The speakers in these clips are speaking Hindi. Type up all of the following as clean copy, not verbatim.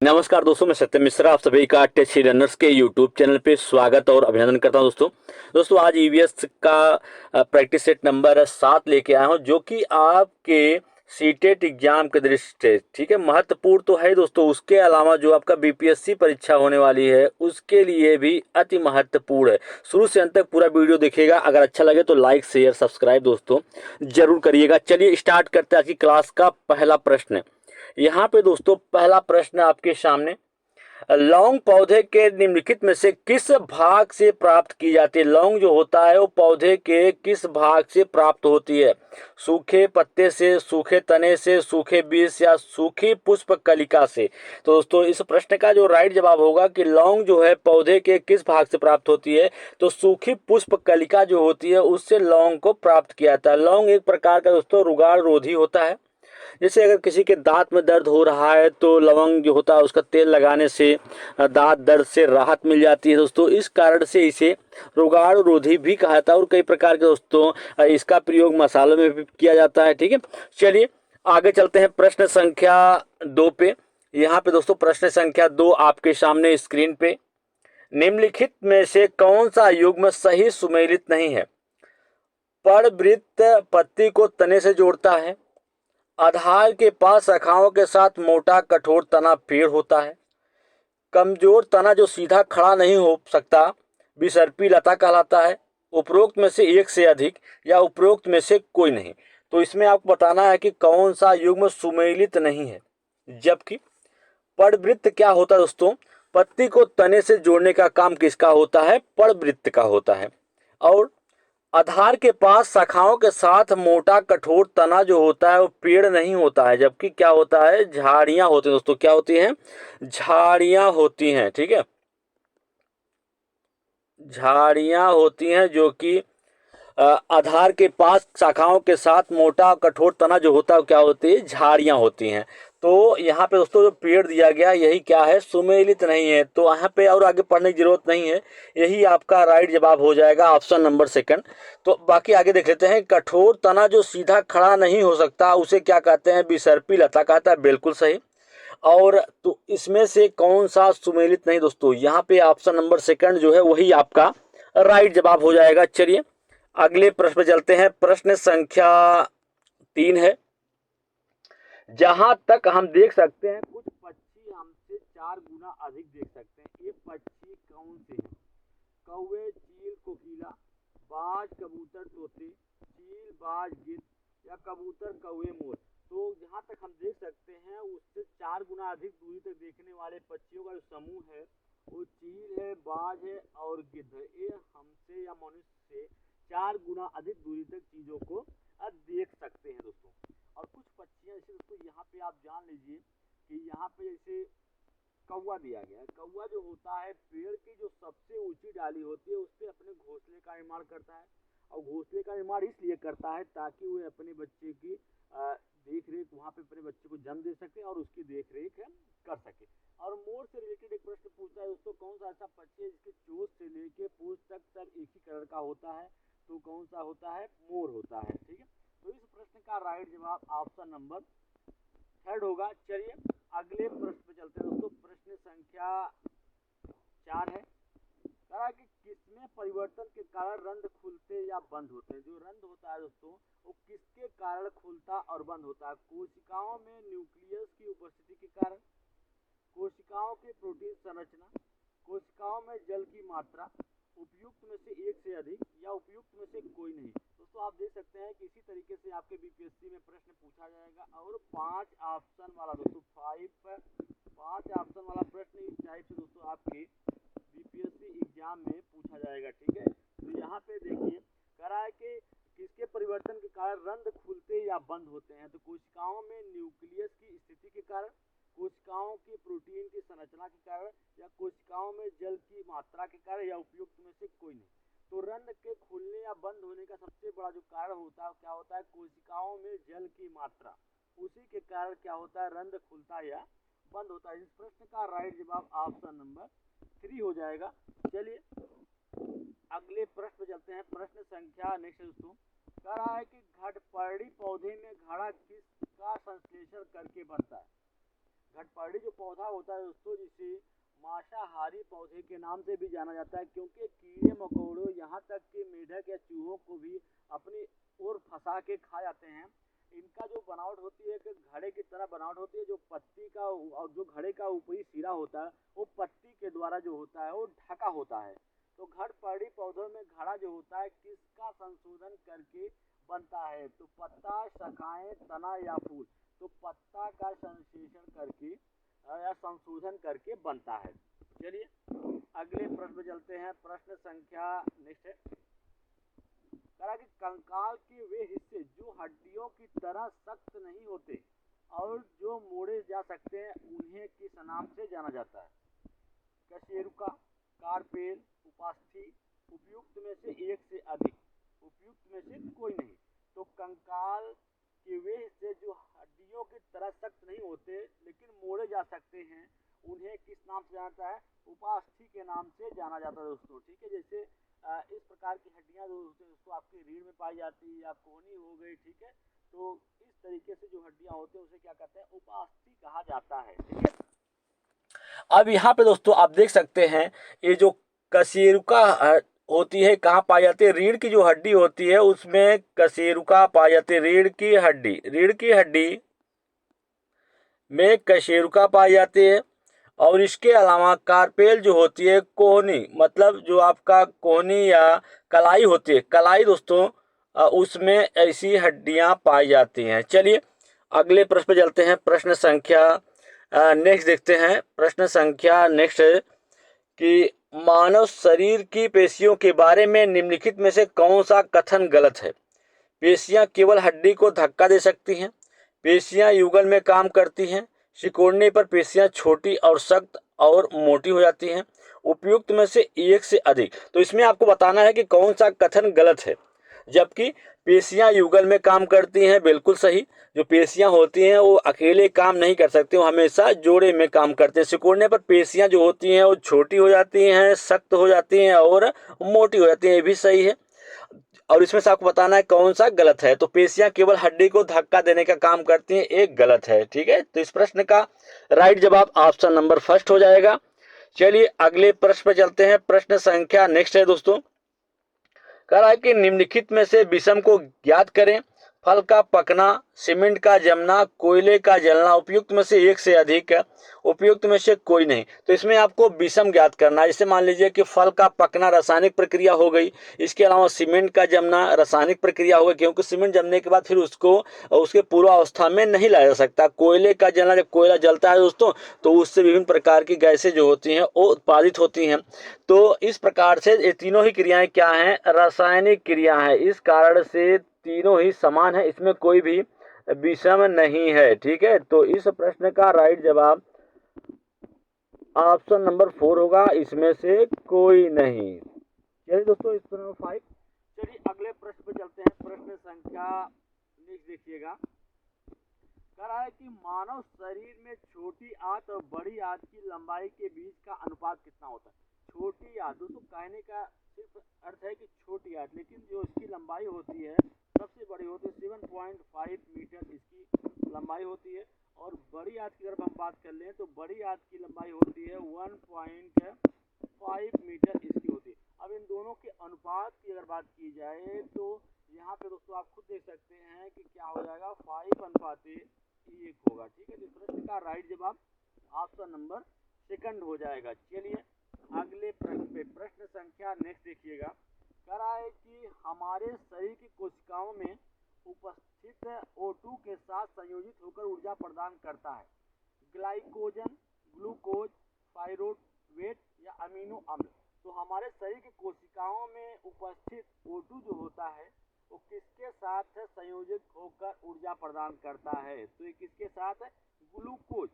नमस्कार दोस्तों, मैं सत्यम मिश्रा आप सभी का टेस्ट रनर्स के यूट्यूब चैनल पे स्वागत और अभिनंदन करता हूं। दोस्तों आज ईवीएस का प्रैक्टिस सेट नंबर 7 लेके आया हूं, जो कि आपके सीटेट एग्जाम के दृष्टि से ठीक है महत्वपूर्ण तो है दोस्तों। उसके अलावा जो आपका बीपीएससी परीक्षा होने वाली है उसके लिए भी अति महत्वपूर्ण है। शुरू से अंत तक पूरा वीडियो देखिएगा। अगर अच्छा लगे तो लाइक शेयर सब्सक्राइब दोस्तों जरूर करिएगा। चलिए स्टार्ट करते हैं आज की क्लास का पहला प्रश्न। यहाँ पे दोस्तों पहला प्रश्न आपके सामने, लौंग पौधे के निम्नलिखित में से किस भाग से प्राप्त की जाती है। लौंग जो होता है वो पौधे के किस भाग से प्राप्त होती है। सूखे पत्ते से, सूखे तने से, सूखे बीज या सूखी पुष्प कलिका से। तो दोस्तों इस प्रश्न का जो राइट जवाब होगा कि लौंग जो है पौधे के किस भाग से प्राप्त होती है, तो सूखी पुष्प कलिका जो होती है उससे लौंग को प्राप्त किया जाता है। लौंग एक प्रकार का दोस्तों रुगाड़ रोधी होता है। जैसे अगर किसी के दांत में दर्द हो रहा है तो लवंग जो होता है उसका तेल लगाने से दांत दर्द से राहत मिल जाती है दोस्तों। इस कारण से इसे रोगाण रोधी भी कहा जाता है और कई प्रकार के दोस्तों इसका प्रयोग मसालों में भी किया जाता है। ठीक है, चलिए आगे चलते हैं प्रश्न संख्या 2 पे। यहाँ पे दोस्तों प्रश्न संख्या 2 आपके सामने स्क्रीन पे, निम्नलिखित में से कौन सा युग्म सही सुमेलित नहीं है। परवृत्त पत्ती को तने से जोड़ता है। आधार के पास शाखाओं के साथ मोटा कठोर तना पेड़ होता है। कमजोर तना जो सीधा खड़ा नहीं हो सकता विसर्पी लता कहलाता है। उपरोक्त में से एक से अधिक या उपरोक्त में से कोई नहीं। तो इसमें आपको बताना है कि कौन सा युग्म सुमेलित नहीं है। जबकि परवृत्त क्या होता है दोस्तों, पत्ती को तने से जोड़ने का काम किसका होता है, परवृत्त का होता है। और आधार के पास शाखाओं के साथ मोटा कठोर तना जो होता है वो पेड़ नहीं होता है, जबकि क्या होता है, झाड़ियां होती हैं दोस्तों। क्या होती हैं, झाड़ियां होती हैं। ठीक है, झाड़ियां होती हैं जो कि आधार के पास शाखाओं के साथ मोटा कठोर तना जो होता है क्या होती है, झाड़ियां होती हैं। तो यहाँ पे दोस्तों जो पेड़ दिया गया यही क्या है, सुमेलित नहीं है। तो यहाँ पे और आगे पढ़ने की जरूरत नहीं है, यही आपका राइट जवाब हो जाएगा, ऑप्शन नंबर सेकंड। तो बाकी आगे देख लेते हैं। कठोर तना जो सीधा खड़ा नहीं हो सकता उसे क्या कहते हैं, विसर्पी लता कहता है, बिल्कुल सही। और तो इसमें से कौन सा सुमेलित नहीं दोस्तों, यहाँ पे ऑप्शन नंबर सेकंड जो है वही आपका राइट जवाब हो जाएगा। चलिए अगले प्रश्न पे चलते हैं। प्रश्न संख्या 3 है। जहां तक हम देख सकते हैं कुछ पक्षी हमसे 4 गुना अधिक देख सकते हैं। ये पक्षी कौन से हैं। कौवे, चील, कोकिला, बाज, कबूतर, तोते, चील, बाज, गिद्ध या कबूतर, कौवे, मोर। तो जहां तक हम देख सकते हैं उससे 4 गुना अधिक दूरी तक देखने वाले पक्षियों का जो समूह है वो चील है, बाज है और गिद्ध है। ये हमसे या मनुष्य से 4 गुना अधिक दूरी तक चीजों को देख सकते हैं दोस्तों। और कुछ पक्षियां जैसे दोस्तों यहाँ पे आप जान लीजिए कि यहाँ पे जैसे कौवा दिया गया है। कौवा जो होता है पेड़ की जो सबसे ऊंची डाली होती है उस पर अपने घोंसले का निर्माण करता है। और घोंसले का निर्माण इसलिए करता है ताकि वह अपने बच्चे की देख रेख वहाँ पे अपने बच्चे को जन्म दे सके और उसकी देख रेख कर सके। और मोर से रिलेटेड एक प्रश्न पूछता है दोस्तों, कौन सा ऐसा पक्षी है जिसके चोंच से लेके पूंछ तक एक ही कलर का होता है। तो कौन सा होता है, मोर होता है। ठीक है, तो इस प्रश्न का राइट जवाब ऑप्शन नंबर थर्ड होगा। चलिए अगले प्रश्न पे चलते हैं दोस्तों। प्रश्न संख्या 4 है। कहा कि किसमें परिवर्तन के कारण रंध्र खुलते या बंद होते हैं। जो रंध्र होता है दोस्तों वो किसके कारण खुलता और बंद होता है। कोशिकाओं में न्यूक्लियस की उपस्थिति के कारण, कोशिकाओं की प्रोटीन संरचना, कोशिकाओं में जल की मात्रा, उपयुक्त में से एक से अधिक या उपयुक्त में से कोई नहीं। दोस्तों आप देख सकते हैं कि इसी तरीके से आपके बीपीएससी में प्रश्न पूछा जाएगा और 5 ऑप्शन वाला दोस्तों 5 ऑप्शन वाला प्रश्न इस टाइप से दोस्तों आपके बीपीएससी एग्जाम में पूछा जाएगा। ठीक है, तो यहाँ पे देखिए कह रहा है कि किसके परिवर्तन के कारण रंध्र खुलते या बंद होते हैं। तो कोशिकाओं में न्यूक्लियस की स्थिति के कारण, कोशिकाओं की प्रोटीन की संरचना के कारण या कोशिकाओं में जल की मात्रा के कारण या उपयुक्त में से कोई नहीं। तो रंध्र के खुलने या बंद होने का सबसे बड़ा जो कारण होता है क्या होता है, कोशिकाओं में जल की मात्रा, उसी के कारण क्या होता है, रंध्र खुलता या बंद होता है। इस प्रश्न का राइट जवाब ऑप्शन नंबर 3 हो जाएगा। चलिए अगले प्रश्न पे चलते हैं। प्रश्न संख्या नेक्स्ट दोस्तों कह रहा है कि घटपर्णी पौधे में घड़ा किसका संश्लेषण करके बनता है। घटपर्णी जो पौधा होता है दोस्तों, जिसे मांसाहारी पौधे के नाम से भी जाना जाता है, क्योंकि कीड़े मकोड़ों यहाँ तक कि मेढक या चूहों को भी अपनी ओर फंसा के खा जाते हैं। इनका जो बनावट होती है कि घड़े की तरह बनावट होती है, जो पत्ती का और जो घड़े का ऊपरी सिरा होता है वो पत्ती के द्वारा जो होता है वो ढका होता है। तो घटपर्णी पौधों में घड़ा जो होता है किसका संशोधन करके बनता है? तो पत्ता, शाखाएं, तना या फूल। तो पत्ता का संश्लेषण करके या संशोधन करके बनता है। चलिए अगले प्रश्न पे चलते हैं। प्रश्न संख्या नेक्स्ट है, कहा कि कंकाल के वे हिस्से जो हड्डियों की तरह सख्त नहीं होते और जो मोड़े जा सकते हैं उन्हें किस नाम से जाना जाता है? कशेरुका, कार्पेल, उपास्थि, उपयुक्त में से एक से अधिक, उपयुक्त में से कोई नहीं। तो कंकाल के वे हिस्से जो हड्डियों की तरह सख्त नहीं होते लेकिन मोड़े जा सकते हैं उन्हें किस नाम से जाना जाता है? उपास्थि के नाम से जाना जाता है दोस्तों। ठीक है, जैसे इस प्रकार की हड्डियां जो होती है उसको आपकी रीढ़ में पाई जाती है या कोहनी हो गई। ठीक है, तो इस तरीके से जो हड्डियां होती है उसे क्या कहते हैं? उपास्थि कहा जाता है। ठीक है, अब यहाँ पे दोस्तों आप देख सकते हैं ये जो कशेरुका होती है कहाँ पाई जाती है? रीढ़ की जो हड्डी होती है उसमें कशेरुका पाई जाती है। रीढ़ की हड्डी में कशेरुका पाई जाती है। और इसके अलावा कार्पेल जो होती है, कोहनी मतलब जो आपका कोहनी या कलाई होती है, कलाई दोस्तों उसमें ऐसी हड्डियां पाई जाती हैं। चलिए अगले प्रश्न पे चलते हैं। प्रश्न संख्या नेक्स्ट देखते हैं। प्रश्न संख्या नेक्स्ट है कि मानव शरीर की पेशियों के बारे में निम्नलिखित में से कौन सा कथन गलत है? पेशियां केवल हड्डी को धक्का दे सकती हैं, पेशियां युगल में काम करती हैं, सिकोड़ने पर पेशियां छोटी और सख्त और मोटी हो जाती हैं, उपयुक्त में से एक से अधिक। तो इसमें आपको बताना है कि कौन सा कथन गलत है। जबकि पेशियां युगल में काम करती हैं, बिल्कुल सही। जो पेशियां होती हैं वो अकेले काम नहीं कर सकती, वो हमेशा जोड़े में काम करते हैं। सिकुड़ने पर पेशियां जो होती हैं वो छोटी हो जाती हैं, सख्त हो जाती हैं और मोटी हो जाती हैं, ये भी सही है। और इसमें से आपको बताना है कौन सा गलत है। तो पेशियां केवल हड्डी को धक्का देने का काम करती हैं, एक गलत है। ठीक है, तो इस प्रश्न का राइट जवाब ऑप्शन नंबर फर्स्ट हो जाएगा। चलिए अगले प्रश्न पर चलते हैं। प्रश्न संख्या नेक्स्ट है दोस्तों, कह रहा है कि निम्नलिखित में से विषम को ज्ञात करें। फल का पकना, सीमेंट का जमना, कोयले का जलना, उपयुक्त में से एक से अधिक है, उपयुक्त में से कोई नहीं। तो इसमें आपको विषम ज्ञात करना है। जैसे मान लीजिए कि फल का पकना रासायनिक प्रक्रिया हो गई, इसके अलावा सीमेंट का जमना रासायनिक प्रक्रिया हो गई, क्योंकि सीमेंट जमने के बाद फिर उसको उसके पूर्वावस्था में नहीं लाया जा सकता। कोयले का जलना, जब कोयला जलता है दोस्तों तो उससे विभिन्न प्रकार की गैसें जो होती हैं वो उत्पादित होती हैं। तो इस प्रकार से ये तीनों ही क्रियाएं क्या हैं? रासायनिक क्रिया है। इस कारण से तीनों ही समान है, इसमें कोई भी विषम नहीं है। ठीक है, तो इस प्रश्न का राइट जवाब ऑप्शन नंबर 4 होगा, इसमें से कोई नहीं। चलिए दोस्तों, इस प्रश्न नंबर 5। चलिए अगले प्रश्न पे चलते हैं। प्रश्न संख्या नेक्स्ट देखिएगा, कह रहा है कि मानव शरीर में छोटी आंत और बड़ी आंत की लंबाई के बीच का अनुपात कितना होता है? छोटी आंत दोस्तों कहने का सिर्फ अर्थ है कि छोटी आंत, लेकिन जो इसकी लंबाई होती है सबसे बड़ी होती है 7.5 मीटर इसकी लंबाई होती है। और बड़ी आंत की अगर हम बात कर लें तो बड़ी आंत की लंबाई होती है 1.5 मीटर इसकी होती है। अब इन दोनों के अनुपात की अगर बात की जाए तो यहाँ पे दोस्तों आप खुद देख सकते हैं कि क्या हो जाएगा, 5:1 होगा। ठीक है, तो प्रश्न का राइट जवाब ऑप्शन नंबर सेकंड हो जाएगा। चलिए अगले प्रश्न पे, प्रश्न संख्या नेक्स्ट देखिएगा, कह रहा है कि हमारे शरीर की कोशिकाओं में उपस्थित O2 के साथ संयोजित होकर ऊर्जा प्रदान करता है ग्लाइकोजन, ग्लूकोज, पाइरोवेट या अमीनो अम्ल। तो हमारे शरीर की कोशिकाओं में उपस्थित O2 जो होता है वो किसके साथ संयोजित होकर ऊर्जा प्रदान करता है? तो ये किसके साथ है? ग्लूकोज,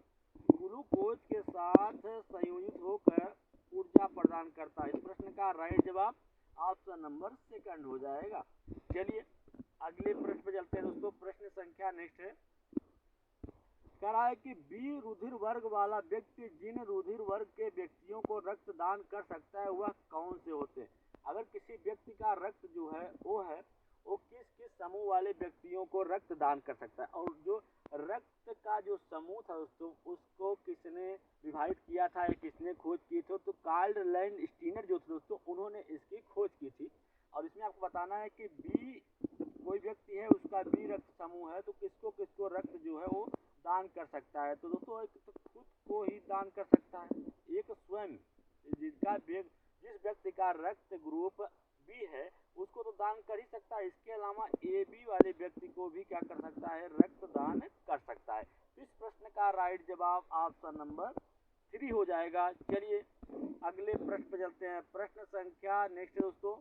ग्लूकोज के साथ संयोजित होकर ऊर्जा प्रदान करता है। इस प्रश्न का राइट जवाब ऑप्शन नंबर सेकंड हो जाएगा। चलिए अगले प्रश्न पे चलते हैं दोस्तों। प्रश्न संख्या नेक्स्ट है, कह रहा है कि बी रुधिर वर्ग वाला व्यक्ति जिन रुधिर वर्ग के व्यक्तियों को रक्तदान कर सकता है वह कौन से होते हैं? अगर किसी व्यक्ति का रक्त जो है वो किस किस समूह वाले व्यक्तियों को रक्तदान कर सकता है? और जो रक्त का जो समूह था दोस्तों उसको किसने विभाजित किया था या किसने खोज की थी, तो कार्ल लैंडस्टीनर जो थे दोस्तों उन्होंने इसकी खोज की थी। और इसमें आपको बताना है कि बी कोई व्यक्ति है उसका बी रक्त समूह है तो किसको किसको रक्त जो है वो दान कर सकता है। तो दोस्तों एक तो खुद को ही दान कर सकता है, एक स्वयं जिस व्यक्ति का रक्त ग्रुप बी है उसको तो दान कर ही सकता है, इसके अलावा ए बी वाले व्यक्ति को भी क्या कर सकता है, रक्त दान कर सकता है। तो इस प्रश्न का राइट जवाब ऑप्शन नंबर 3 हो जाएगा। चलिए अगले प्रश्न पर चलते हैं। प्रश्न संख्या नेक्स्ट है दोस्तों,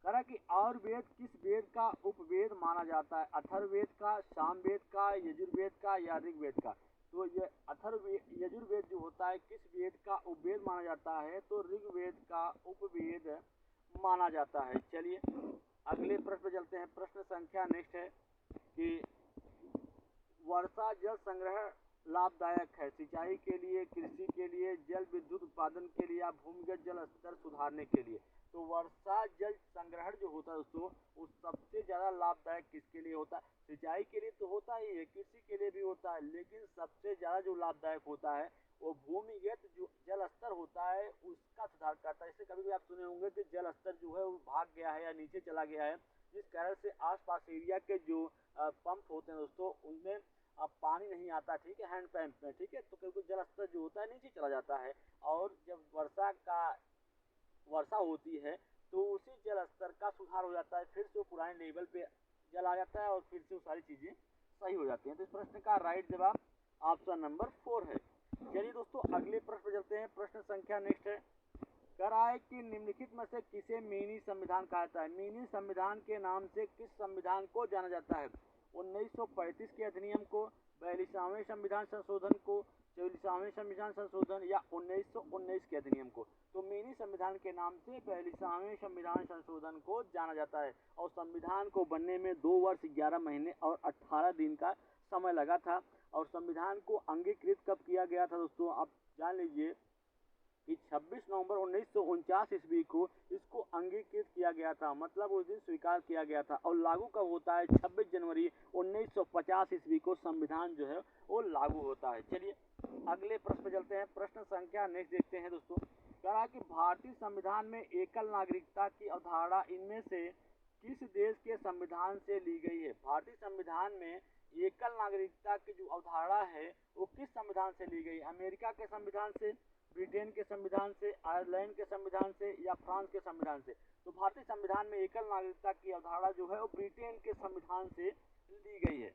कह रहा कि और वेद किस वेद का उपवेद माना जाता है, अथर्ववेद का, सामवेद का, यजुर्वेद का या ऋग्वेद का। तो ये यजुर्वेद जो होता है किस वेद का उपवेद माना जाता है, तो ऋग्वेद का उपवेद माना जाता है। चलिए अगले प्रश्न पर चलते हैं। प्रश्न संख्या नेक्स्ट है कि वर्षा जल संग्रह लाभदायक है सिंचाई के लिए, कृषि के लिए, जल विद्युत उत्पादन के लिए या भूमिगत जल स्तर सुधारने के लिए। तो वर्षा जल संग्रहण जो होता है दोस्तों वो सबसे ज़्यादा लाभदायक किसके लिए होता है, सिंचाई के लिए तो होता ही है, कृषि के लिए भी होता है, लेकिन सबसे ज़्यादा जो लाभदायक होता है वो भूमिगत जो जल स्तर होता है उसका सुधार करता है। जैसे कभी भी आप सुने होंगे कि जल स्तर जो है वो भाग गया है या नीचे चला गया है, जिस कारण से आसपास एरिया के जो पंप होते हैं दोस्तों उनमें अब पानी नहीं आता, ठीक है, हैंड पंप में, ठीक है, तो क्योंकि जल स्तर जो होता है नीचे चला जाता है। और जब वर्षा होती है तो उसी जल स्तर का सुधार हो जाता है, फिर से वो पुराने लेवल पे जल आ जाता है और फिर से वो सारी चीज़ें सही हो जाती हैं। तो इस प्रश्न का राइट जवाब ऑप्शन नंबर 4 है। चलिए दोस्तों अगले प्रश्न पर चलते हैं। प्रश्न संख्या नेक्स्ट है, कह रहा है कि निम्नलिखित में से किसे मिनी संविधान कहा जाता है। मिनी संविधान के नाम से किस संविधान को जाना जाता है, 1935 के अधिनियम को, 42वें संविधान संशोधन को, 44वें संविधान संशोधन या 1919 के अधिनियम को। तो मिनी संविधान के नाम से 42वें संविधान संशोधन को जाना जाता है और संविधान को बनने में 2 वर्ष 11 महीने और 18 दिन का समय लगा था। और संविधान को अंगीकृत कब किया गया था दोस्तों, आप जान लीजिए कि 26 नवंबर 1949 ईस्वी को इसको अंगीकृत किया गया था, मतलब उस दिन स्वीकार किया गया था। और लागू कब होता है, 26 जनवरी 1950 ईस्वी को संविधान जो है वो लागू होता है। चलिए अगले प्रश्न पे चलते हैं। प्रश्न संख्या नेक्स्ट देखते हैं दोस्तों, कह रहा कि भारतीय संविधान में एकल नागरिकता की अवधारणा इनमें से किस देश के संविधान से ली गई है। भारतीय संविधान में एकल नागरिकता की जो अवधारणा है वो किस संविधान से ली गई, अमेरिका के संविधान से, ब्रिटेन के संविधान से, आयरलैंड के संविधान से या फ्रांस के संविधान से। तो भारतीय संविधान में एकल नागरिकता की अवधारणा जो है वो ब्रिटेन के संविधान से ली गई है।